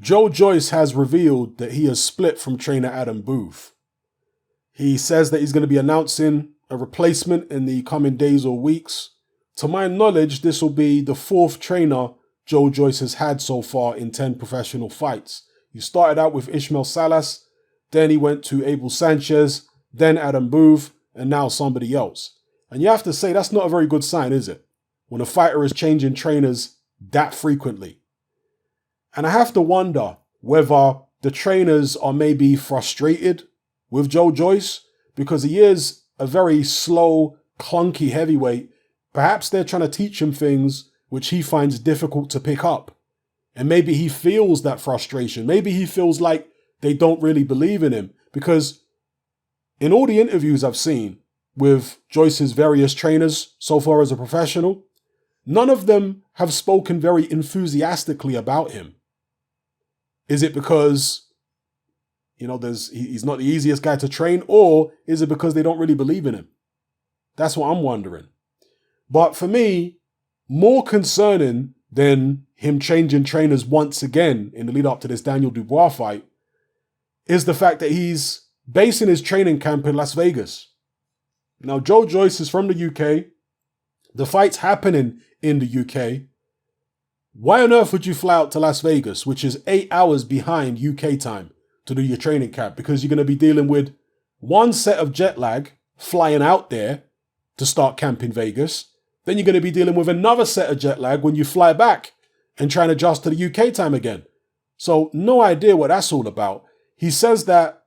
Joe Joyce has revealed that he has split from trainer Adam Booth. He says that he's going to be announcing a replacement in the coming days or weeks. To my knowledge, this will be the fourth trainer Joe Joyce has had so far in 10 professional fights. He started out with Ishmael Salas, then he went to Abel Sanchez, then Adam Booth, and now somebody else. And you have to say that's not a very good sign, is it? When a fighter is changing trainers that frequently. And I have to wonder whether the trainers are maybe frustrated with Joe Joyce because he is a very slow, clunky heavyweight. Perhaps they're trying to teach him things which he finds difficult to pick up. And maybe he feels that frustration. Maybe he feels like they don't really believe in him. Because in all the interviews I've seen with Joyce's various trainers so far as a professional, none of them have spoken very enthusiastically about him. Is it because, he's not the easiest guy to train, or is it because they don't really believe in him? That's what I'm wondering. But for me, more concerning than him changing trainers once again in the lead up to this Daniel Dubois fight is the fact that he's basing his training camp in Las Vegas. Now, Joe Joyce is from the UK. The fight's happening in the UK. Why on earth would you fly out to Las Vegas, which is 8 hours behind UK time, to do your training camp? Because you're going to be dealing with one set of jet lag flying out there to start camp in Vegas. Then you're going to be dealing with another set of jet lag when you fly back and try and adjust to the UK time again. So no idea what that's all about. He says that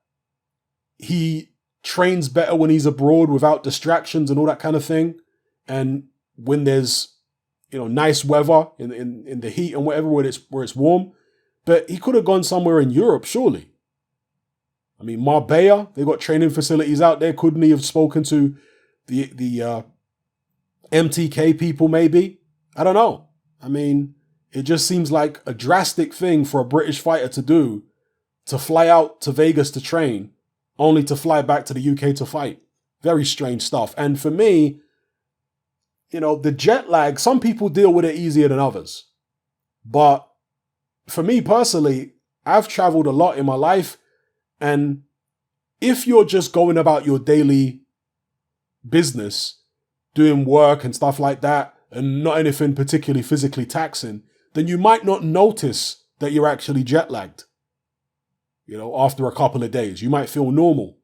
he trains better when he's abroad without distractions and all that kind of thing. And when there's nice weather in the heat and whatever, where it's warm. But he could have gone somewhere in Europe, surely. I mean, Marbella, they've got training facilities out there. Couldn't he have spoken to the MTK people maybe? I don't know. I mean, it just seems like a drastic thing for a British fighter to do, to fly out to Vegas to train, only to fly back to the UK to fight. Very strange stuff. And for me, the jet lag, some people deal with it easier than others. But for me personally, I've traveled a lot in my life. And if you're just going about your daily business, doing work and stuff like that, and not anything particularly physically taxing, then you might not notice that you're actually jet lagged. After a couple of days, you might feel normal.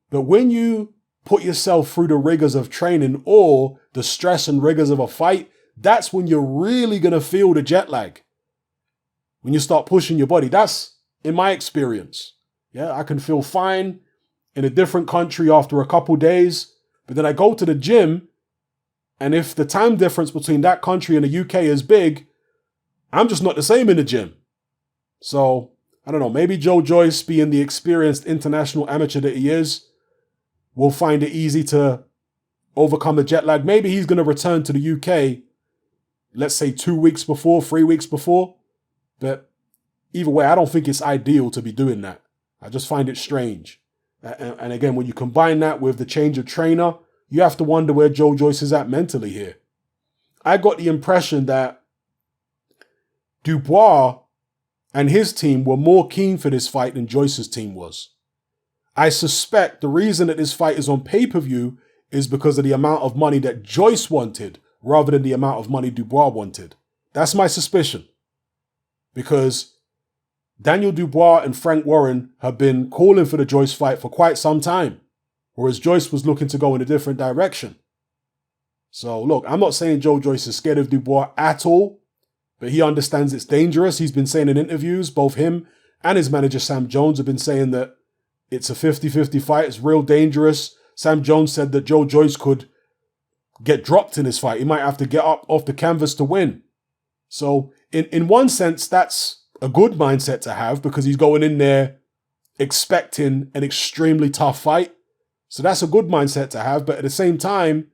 But when you put yourself through the rigors of training or the stress and rigors of a fight, that's when you're really going to feel the jet lag. When you start pushing your body, that's in my experience. Yeah, I can feel fine in a different country after a couple days, but then I go to the gym, and if the time difference between that country and the UK is big, I'm just not the same in the gym. So, I don't know, maybe Joe Joyce, being the experienced international amateur that he is, will find it easy to overcome the jet lag. Maybe he's going to return to the UK, let's say 2 weeks before, 3 weeks before. But either way, I don't think it's ideal to be doing that. I just find it strange. And again, when you combine that with the change of trainer, you have to wonder where Joe Joyce is at mentally here. I got the impression that Dubois and his team were more keen for this fight than Joyce's team was. I suspect the reason that this fight is on pay-per-view is because of the amount of money that Joyce wanted rather than the amount of money Dubois wanted. That's my suspicion. Because Daniel Dubois and Frank Warren have been calling for the Joyce fight for quite some time, whereas Joyce was looking to go in a different direction. So look, I'm not saying Joe Joyce is scared of Dubois at all, but he understands it's dangerous. He's been saying in interviews, both him and his manager Sam Jones have been saying that it's a 50-50 fight. It's real dangerous. Sam Jones said that Joe Joyce could get dropped in this fight. He might have to get up off the canvas to win. So in one sense, that's a good mindset to have because he's going in there expecting an extremely tough fight. So that's a good mindset to have. But at the same time,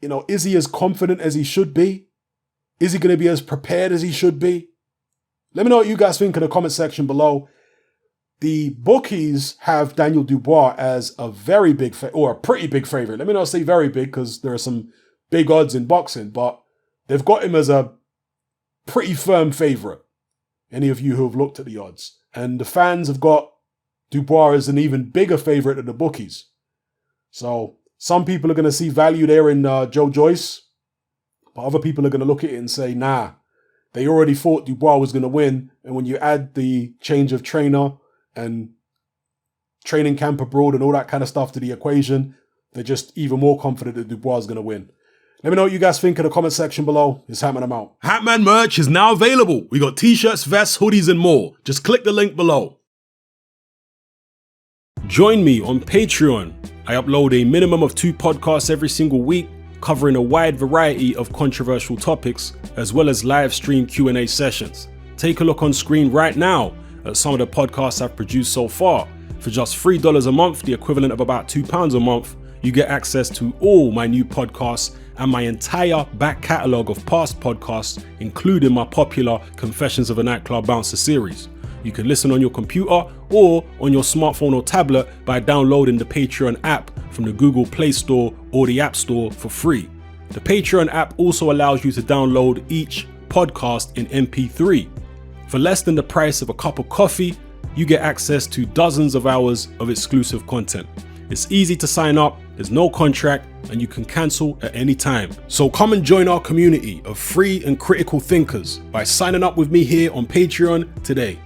is he as confident as he should be? Is he going to be as prepared as he should be? Let me know what you guys think in the comment section below. The bookies have Daniel Dubois as a very big or a pretty big favorite. Let me not say very big because there are some big odds in boxing, but they've got him as a pretty firm favorite. any of you who have looked at the odds. And the fans have got Dubois as an even bigger favourite than the bookies. So some people are going to see value there in Joyce, but other people are going to look at it and say, nah, they already thought Dubois was going to win. And when you add the change of trainer and training camp abroad and all that kind of stuff to the equation, they're just even more confident that Dubois is going to win. Let me know what you guys think in the comment section below. It's Hatman, I'm out. Hatman merch is now available. We got t-shirts, vests, hoodies, and more. Just click the link below. Join me on Patreon. I upload a minimum of 2 podcasts every single week, covering a wide variety of controversial topics, as well as live stream Q&A sessions. Take a look on screen right now at some of the podcasts I've produced so far. For just $3 a month, the equivalent of about £2 a month, you get access to all my new podcasts and my entire back catalogue of past podcasts, including my popular Confessions of a Nightclub Bouncer series. You can listen on your computer or on your smartphone or tablet by downloading the Patreon app from the Google Play Store or the App Store for free. The Patreon app also allows you to download each podcast in MP3. For less than the price of a cup of coffee, you get access to dozens of hours of exclusive content. It's easy to sign up, there's no contract, and you can cancel at any time. So come and join our community of free and critical thinkers by signing up with me here on Patreon today.